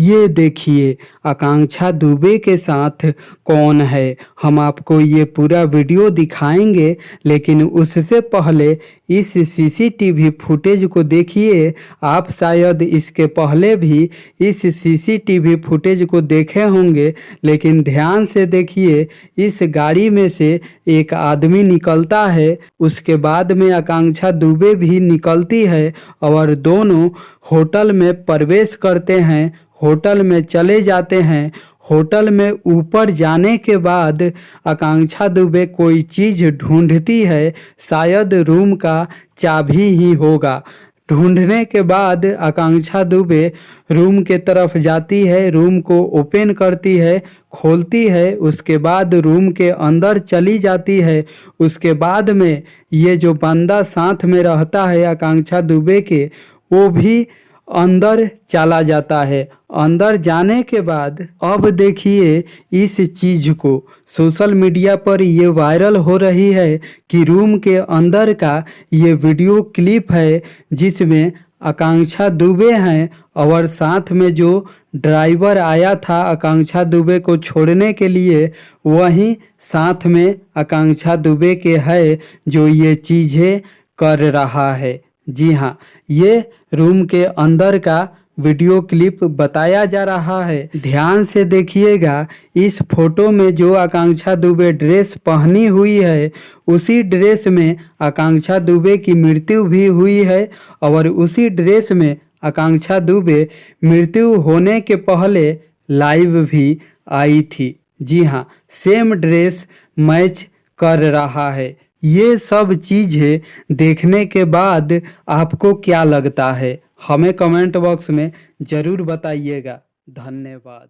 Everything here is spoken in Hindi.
ये देखिए आकांक्षा दुबे के साथ कौन है। हम आपको ये पूरा वीडियो दिखाएंगे, लेकिन उससे पहले इस सीसीटीवी फुटेज को देखिए। आप शायद इसके पहले भी इस सीसीटीवी फुटेज को देखे होंगे, लेकिन ध्यान से देखिए। इस गाड़ी में से एक आदमी निकलता है, उसके बाद में आकांक्षा दुबे भी निकलती है और दोनों होटल में प्रवेश करते हैं, होटल में चले जाते हैं। होटल में ऊपर जाने के बाद आकांक्षा दुबे कोई चीज़ ढूंढती है, शायद रूम का चाबी ही होगा। ढूंढने के बाद आकांक्षा दुबे रूम के तरफ जाती है, रूम को ओपन करती है, खोलती है, उसके बाद रूम के अंदर चली जाती है। उसके बाद में ये जो बंदा साथ में रहता है आकांक्षा दुबे के, वो भी अंदर चला जाता है। अंदर जाने के बाद अब देखिए इस चीज़ को सोशल मीडिया पर ये वायरल हो रही है कि रूम के अंदर का ये वीडियो क्लिप है, जिसमें आकांक्षा दुबे हैं और साथ में जो ड्राइवर आया था आकांक्षा दुबे को छोड़ने के लिए, वहीं साथ में आकांक्षा दुबे के है जो ये चीज़ें कर रहा है। जी हाँ, ये रूम के अंदर का वीडियो क्लिप बताया जा रहा है। ध्यान से देखिएगा, इस फोटो में जो आकांक्षा दुबे ड्रेस पहनी हुई है, उसी ड्रेस में आकांक्षा दुबे की मृत्यु भी हुई है और उसी ड्रेस में आकांक्षा दुबे मृत्यु होने के पहले लाइव भी आई थी। जी हाँ, सेम ड्रेस मैच कर रहा है। ये सब चीज़ें देखने के बाद आपको क्या लगता है, हमें कमेंट बॉक्स में ज़रूर बताइएगा। धन्यवाद।